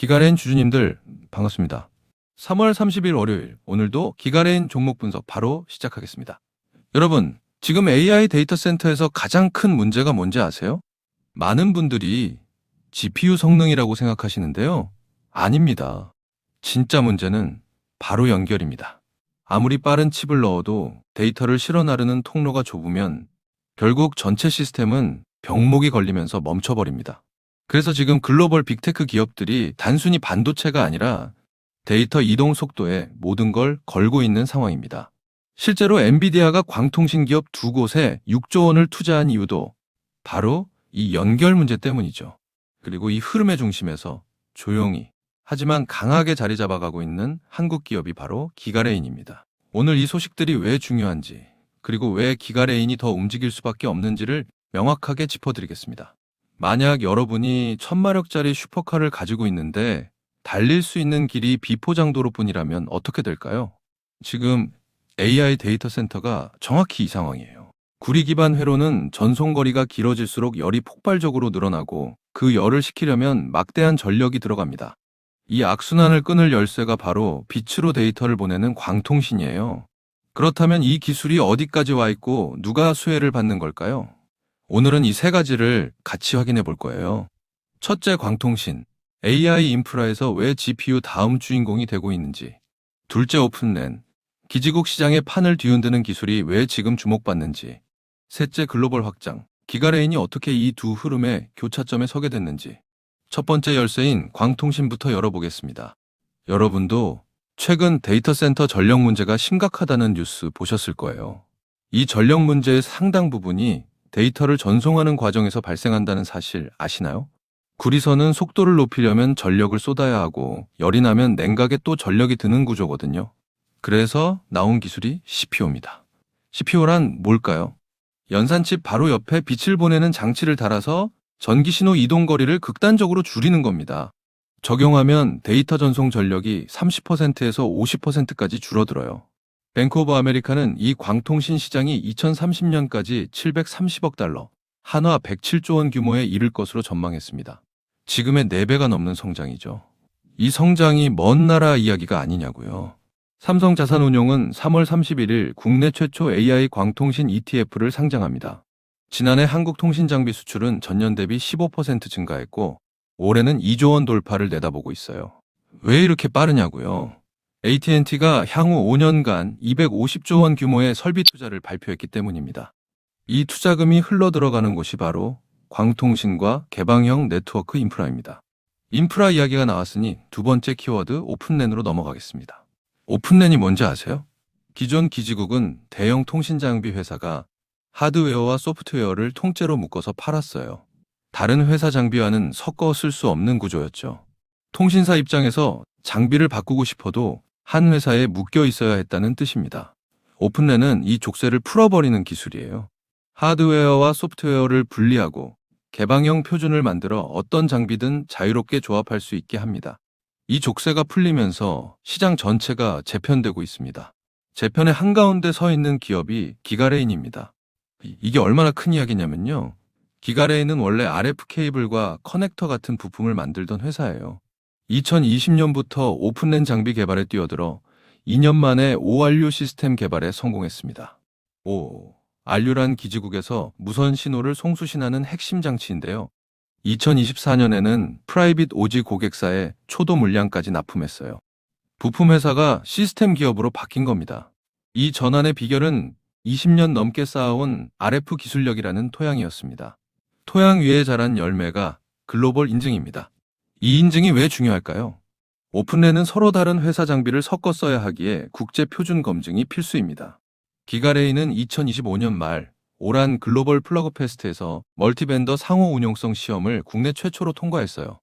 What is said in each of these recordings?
기가레인 주주님들 반갑습니다. 3월 30일 월요일, 오늘도 기가레인 종목 분석 바로 시작하겠습니다. 여러분, 지금 AI 데이터 센터에서 가장 큰 문제가 뭔지 아세요? 많은 분들이 GPU 성능이라고 생각하시는데요. 아닙니다. 진짜 문제는 바로 연결입니다. 아무리 빠른 칩을 넣어도 데이터를 실어 나르는 통로가 좁으면 결국 전체 시스템은 병목이 걸리면서 멈춰버립니다. 그래서 지금 글로벌 빅테크 기업들이 단순히 반도체가 아니라 데이터 이동 속도에 모든 걸 걸고 있는 상황입니다. 실제로 엔비디아가 광통신 기업 두 곳에 6조 원을 투자한 이유도 바로 이 연결 문제 때문이죠. 그리고 이 흐름의 중심에서 조용히 하지만 강하게 자리 잡아가고 있는 한국 기업이 바로 기가레인입니다. 오늘 이 소식들이 왜 중요한지, 그리고 왜 기가레인이 더 움직일 수밖에 없는지를 명확하게 짚어드리겠습니다. 만약 여러분이 1000마력짜리 슈퍼카를 가지고 있는데 달릴 수 있는 길이 비포장도로뿐이라면 어떻게 될까요? 지금 AI 데이터 센터가 정확히 이 상황이에요. 구리 기반 회로는 전송거리가 길어질수록 열이 폭발적으로 늘어나고 그 열을 식히려면 막대한 전력이 들어갑니다. 이 악순환을 끊을 열쇠가 바로 빛으로 데이터를 보내는 광통신이에요. 그렇다면 이 기술이 어디까지 와 있고 누가 수혜를 받는 걸까요? 오늘은 이 세 가지를 같이 확인해 볼 거예요. 첫째, 광통신. AI 인프라에서 왜 GPU 다음 주인공이 되고 있는지. 둘째, 오픈랜. 기지국 시장의 판을 뒤흔드는 기술이 왜 지금 주목받는지. 셋째, 글로벌 확장. 기가레인이 어떻게 이 두 흐름의 교차점에 서게 됐는지. 첫 번째 열쇠인 광통신부터 열어보겠습니다. 여러분도 최근 데이터 센터 전력 문제가 심각하다는 뉴스 보셨을 거예요. 이 전력 문제의 상당 부분이 데이터를 전송하는 과정에서 발생한다는 사실 아시나요? 구리선은 속도를 높이려면 전력을 쏟아야 하고 열이 나면 냉각에 또 전력이 드는 구조거든요. 그래서 나온 기술이 CPU입니다. CPU란 뭘까요? 연산칩 바로 옆에 빛을 보내는 장치를 달아서 전기신호 이동 거리를 극단적으로 줄이는 겁니다. 적용하면 데이터 전송 전력이 30%에서 50%까지 줄어들어요. 뱅크 오브 아메리카는 이 광통신 시장이 2030년까지 730억 달러, 한화 107조 원 규모에 이를 것으로 전망했습니다. 지금의 4배가 넘는 성장이죠. 이 성장이 먼 나라 이야기가 아니냐고요. 삼성자산운용은 3월 31일 국내 최초 AI 광통신 ETF를 상장합니다. 지난해 한국 통신장비 수출은 전년 대비 15% 증가했고 올해는 2조 원 돌파를 내다보고 있어요. 왜 이렇게 빠르냐고요? AT&T가 향후 5년간 250조 원 규모의 설비 투자를 발표했기 때문입니다. 이 투자금이 흘러들어가는 곳이 바로 광통신과 개방형 네트워크 인프라입니다. 인프라 이야기가 나왔으니 두 번째 키워드 오픈랜으로 넘어가겠습니다. 오픈랜이 뭔지 아세요? 기존 기지국은 대형 통신장비 회사가 하드웨어와 소프트웨어를 통째로 묶어서 팔았어요. 다른 회사 장비와는 섞어 쓸 수 없는 구조였죠. 통신사 입장에서 장비를 바꾸고 싶어도 한 회사에 묶여 있어야 했다는 뜻입니다. 오픈랜은 이 족쇄를 풀어버리는 기술이에요. 하드웨어와 소프트웨어를 분리하고 개방형 표준을 만들어 어떤 장비든 자유롭게 조합할 수 있게 합니다. 이 족쇄가 풀리면서 시장 전체가 재편되고 있습니다. 재편의 한가운데 서 있는 기업이 기가레인입니다. 이게 얼마나 큰 이야기냐면요. 기가레인은 원래 RF 케이블과 커넥터 같은 부품을 만들던 회사예요. 2020년부터 오픈랜 장비 개발에 뛰어들어 2년 만에 ORU 시스템 개발에 성공했습니다. RU란 기지국에서 무선 신호를 송수신하는 핵심 장치인데요. 2024년에는 프라이빗 오지 고객사에 초도 물량까지 납품했어요. 부품 회사가 시스템 기업으로 바뀐 겁니다. 이 전환의 비결은 20년 넘게 쌓아온 RF 기술력이라는 토양이었습니다. 토양 위에 자란 열매가 글로벌 인증입니다. 이 인증이 왜 중요할까요? 오픈랜은 서로 다른 회사 장비를 섞어 써야 하기에 국제 표준 검증이 필수입니다. 기가레인은 2025년 말 오란 글로벌 플러그 페스트에서 멀티벤더 상호 운용성 시험을 국내 최초로 통과했어요.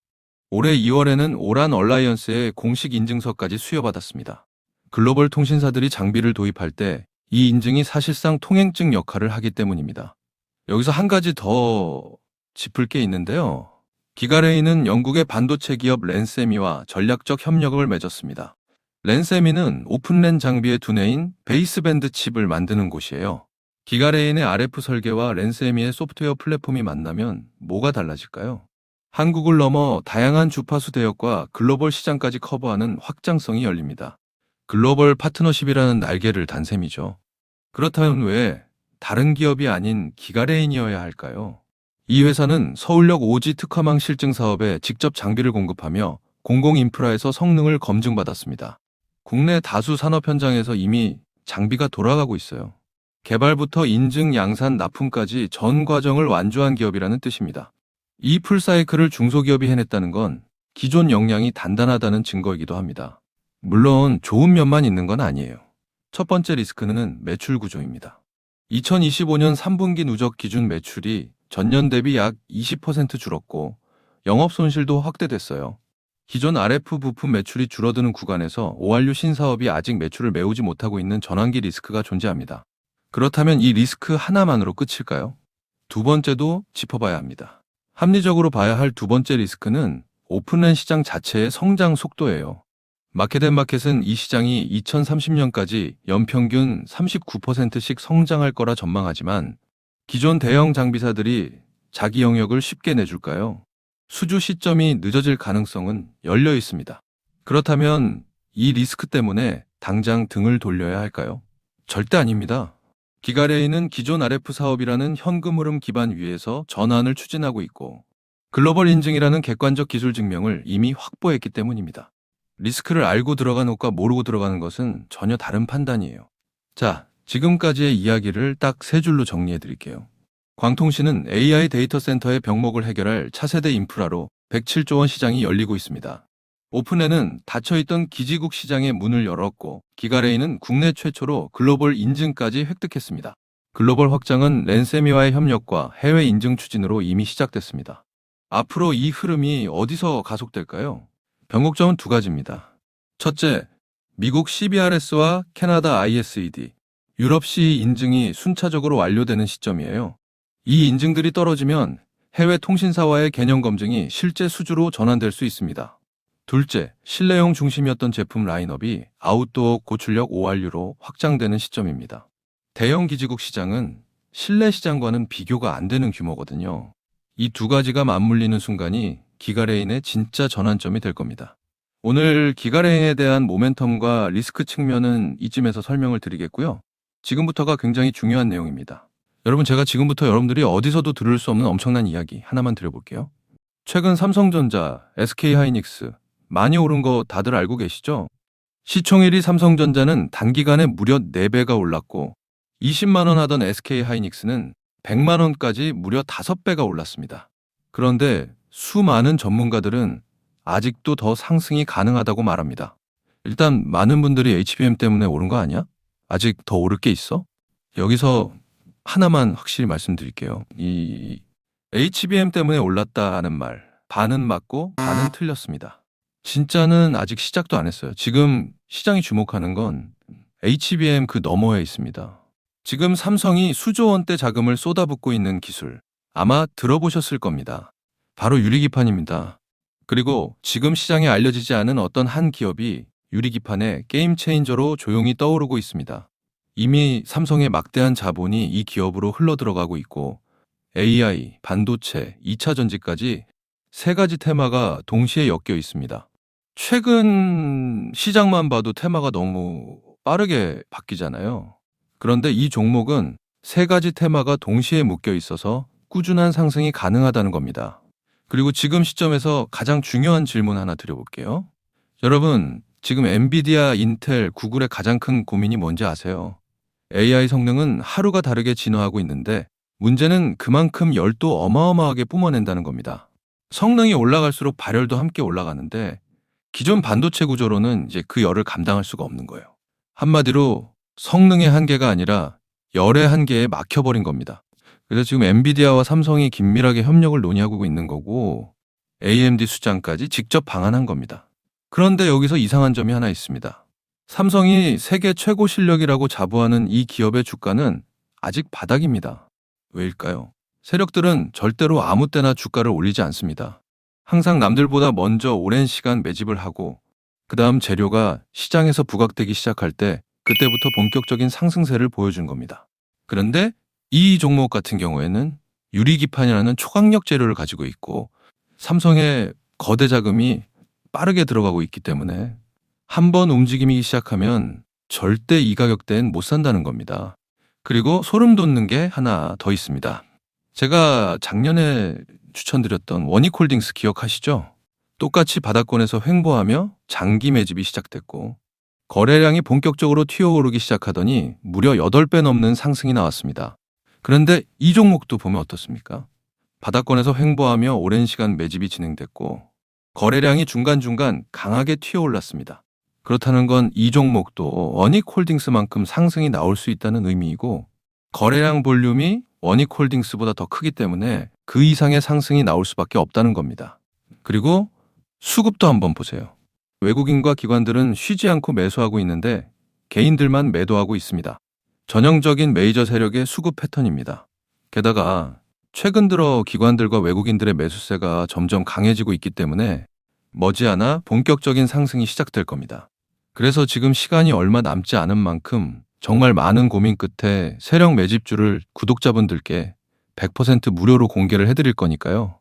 올해 2월에는 오란 얼라이언스의 공식 인증서까지 수여받았습니다. 글로벌 통신사들이 장비를 도입할 때 이 인증이 사실상 통행증 역할을 하기 때문입니다. 여기서 한 가지 더 짚을 게 있는데요. 기가레인은 영국의 반도체 기업 랜세미와 전략적 협력을 맺었습니다. 랜세미는 오픈랜 장비의 두뇌인 베이스밴드 칩을 만드는 곳이에요. 기가레인의 RF 설계와 랜세미의 소프트웨어 플랫폼이 만나면 뭐가 달라질까요? 한국을 넘어 다양한 주파수 대역과 글로벌 시장까지 커버하는 확장성이 열립니다. 글로벌 파트너십이라는 날개를 단 셈이죠. 그렇다면 왜 다른 기업이 아닌 기가레인이어야 할까요? 이 회사는 서울역 오지 특화망 실증 사업에 직접 장비를 공급하며 공공 인프라에서 성능을 검증받았습니다. 국내 다수 산업 현장에서 이미 장비가 돌아가고 있어요. 개발부터 인증, 양산, 납품까지 전 과정을 완주한 기업이라는 뜻입니다. 이 풀사이클을 중소기업이 해냈다는 건 기존 역량이 단단하다는 증거이기도 합니다. 물론 좋은 면만 있는 건 아니에요. 첫 번째 리스크는 매출 구조입니다. 2025년 3분기 누적 기준 매출이 전년 대비 약 20% 줄었고 영업 손실도 확대됐어요. 기존 RF 부품 매출이 줄어드는 구간에서 ORU 신사업이 아직 매출을 메우지 못하고 있는 전환기 리스크가 존재합니다. 그렇다면 이 리스크 하나만으로 끝일까요? 두 번째도 짚어봐야 합니다. 합리적으로 봐야 할 두 번째 리스크는 오픈랜 시장 자체의 성장 속도예요. 마켓앤마켓은 이 시장이 2030년까지 연평균 39%씩 성장할 거라 전망하지만 기존 대형 장비사들이 자기 영역을 쉽게 내줄까요? 수주 시점이 늦어질 가능성은 열려 있습니다. 그렇다면 이 리스크 때문에 당장 등을 돌려야 할까요? 절대 아닙니다. 기가레인은 기존 RF 사업이라는 현금 흐름 기반 위에서 전환을 추진하고 있고 글로벌 인증이라는 객관적 기술 증명을 이미 확보했기 때문입니다. 리스크를 알고 들어가는 것과 모르고 들어가는 것은 전혀 다른 판단이에요. 자, 지금까지의 이야기를 딱 세 줄로 정리해 드릴게요. 광통시는 AI 데이터 센터의 병목을 해결할 차세대 인프라로 107조 원 시장이 열리고 있습니다. 오픈랜은 닫혀있던 기지국 시장의 문을 열었고 기가레인은 국내 최초로 글로벌 인증까지 획득했습니다. 글로벌 확장은 랜세미와의 협력과 해외 인증 추진으로 이미 시작됐습니다. 앞으로 이 흐름이 어디서 가속될까요? 변곡점은 두 가지입니다. 첫째, 미국 CBRS와 캐나다 ISED, 유럽 CE 인증이 순차적으로 완료되는 시점이에요. 이 인증들이 떨어지면 해외 통신사와의 개념 검증이 실제 수주로 전환될 수 있습니다. 둘째, 실내용 중심이었던 제품 라인업이 아웃도어 고출력 ORU로 확장되는 시점입니다. 대형 기지국 시장은 실내 시장과는 비교가 안 되는 규모거든요. 이 두 가지가 맞물리는 순간이 기가레인의 진짜 전환점이 될 겁니다. 오늘 기가레인에 대한 모멘텀과 리스크 측면은 이쯤에서 설명을 드리겠고요. 지금부터가 굉장히 중요한 내용입니다. 여러분, 제가 지금부터 여러분들이 어디서도 들을 수 없는 엄청난 이야기 하나만 드려볼게요. 최근 삼성전자, SK하이닉스 많이 오른 거 다들 알고 계시죠? 시총 1위 삼성전자는 단기간에 무려 4배가 올랐고 20만 원 하던 SK하이닉스는 100만 원까지 무려 5배가 올랐습니다. 그런데 수많은 전문가들은 아직도 더 상승이 가능하다고 말합니다. 일단 많은 분들이 HBM 때문에 오른 거 아니야? 아직 더 오를 게 있어? 여기서 하나만 확실히 말씀드릴게요. 이 HBM 때문에 올랐다는 말, 반은 맞고 반은 틀렸습니다. 진짜는 아직 시작도 안 했어요. 지금 시장이 주목하는 건 HBM 그 너머에 있습니다. 지금 삼성이 수조 원대 자금을 쏟아붓고 있는 기술, 아마 들어보셨을 겁니다. 바로 유리기판입니다. 그리고 지금 시장에 알려지지 않은 어떤 한 기업이 유리기판의 게임 체인저로 조용히 떠오르고 있습니다. 이미 삼성의 막대한 자본이 이 기업으로 흘러들어가고 있고 AI, 반도체, 2차 전지까지 세 가지 테마가 동시에 엮여 있습니다. 최근 시장만 봐도 테마가 너무 빠르게 바뀌잖아요. 그런데 이 종목은 세 가지 테마가 동시에 묶여 있어서 꾸준한 상승이 가능하다는 겁니다. 그리고 지금 시점에서 가장 중요한 질문 하나 드려볼게요. 여러분, 지금 엔비디아, 인텔, 구글의 가장 큰 고민이 뭔지 아세요? AI 성능은 하루가 다르게 진화하고 있는데 문제는 그만큼 열도 어마어마하게 뿜어낸다는 겁니다. 성능이 올라갈수록 발열도 함께 올라가는데 기존 반도체 구조로는 이제 그 열을 감당할 수가 없는 거예요. 한마디로 성능의 한계가 아니라 열의 한계에 막혀버린 겁니다. 그래서 지금 엔비디아와 삼성이 긴밀하게 협력을 논의하고 있는 거고 AMD 수장까지 직접 방한한 겁니다. 그런데 여기서 이상한 점이 하나 있습니다. 삼성이 세계 최고 실력이라고 자부하는 이 기업의 주가는 아직 바닥입니다. 왜일까요? 세력들은 절대로 아무 때나 주가를 올리지 않습니다. 항상 남들보다 먼저 오랜 시간 매집을 하고 그 다음 재료가 시장에서 부각되기 시작할 때 그때부터 본격적인 상승세를 보여준 겁니다. 그런데 이 종목 같은 경우에는 유리기판이라는 초강력 재료를 가지고 있고 삼성의 거대 자금이 빠르게 들어가고 있기 때문에 한번 움직임이 시작하면 절대 이 가격대엔 못 산다는 겁니다. 그리고 소름 돋는 게 하나 더 있습니다. 제가 작년에 추천드렸던 원익홀딩스 기억하시죠? 똑같이 바닥권에서 횡보하며 장기 매집이 시작됐고 거래량이 본격적으로 튀어오르기 시작하더니 무려 8배 넘는 상승이 나왔습니다. 그런데 이 종목도 보면 어떻습니까? 바닥권에서 횡보하며 오랜 시간 매집이 진행됐고 거래량이 중간중간 강하게 튀어올랐습니다. 그렇다는 건 이 종목도 원익홀딩스만큼 상승이 나올 수 있다는 의미이고 거래량 볼륨이 원익홀딩스보다 더 크기 때문에 그 이상의 상승이 나올 수밖에 없다는 겁니다. 그리고 수급도 한번 보세요. 외국인과 기관들은 쉬지 않고 매수하고 있는데 개인들만 매도하고 있습니다. 전형적인 메이저 세력의 수급 패턴입니다. 게다가 최근 들어 기관들과 외국인들의 매수세가 점점 강해지고 있기 때문에 머지않아 본격적인 상승이 시작될 겁니다. 그래서 지금 시간이 얼마 남지 않은 만큼 정말 많은 고민 끝에 세력 매집주를 구독자분들께 100% 무료로 공개를 해드릴 거니까요.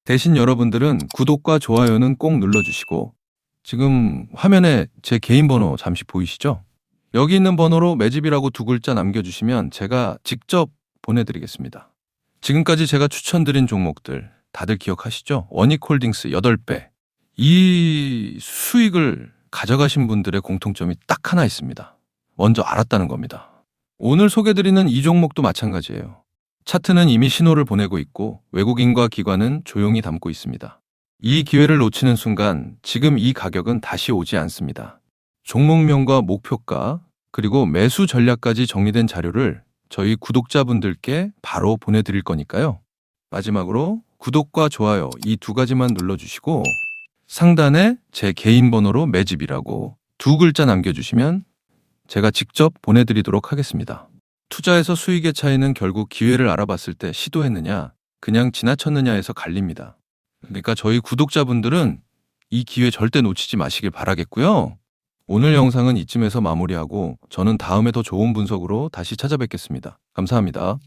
대신 여러분들은 구독과 좋아요는 꼭 눌러주시고 지금 화면에 제 개인 번호 잠시 보이시죠? 여기 있는 번호로 매집이라고 2글자 남겨주시면 제가 직접 보내드리겠습니다. 지금까지 제가 추천드린 종목들 다들 기억하시죠? 원익홀딩스 8배. 이 수익을 가져가신 분들의 공통점이 딱 하나 있습니다. 먼저 알았다는 겁니다. 오늘 소개드리는 이 종목도 마찬가지예요. 차트는 이미 신호를 보내고 있고 외국인과 기관은 조용히 담고 있습니다. 이 기회를 놓치는 순간 지금 이 가격은 다시 오지 않습니다. 종목명과 목표가 그리고 매수 전략까지 정리된 자료를 저희 구독자분들께 바로 보내드릴 거니까요. 마지막으로 구독과 좋아요 이 2가지만 눌러주시고 상단에 제 개인 번호로 매집이라고 2글자 남겨주시면 제가 직접 보내드리도록 하겠습니다. 투자에서 수익의 차이는 결국 기회를 알아봤을 때 시도했느냐, 그냥 지나쳤느냐에서 갈립니다. 그러니까 저희 구독자분들은 이 기회 절대 놓치지 마시길 바라겠고요. 오늘 영상은 이쯤에서 마무리하고 저는 다음에 더 좋은 분석으로 다시 찾아뵙겠습니다. 감사합니다.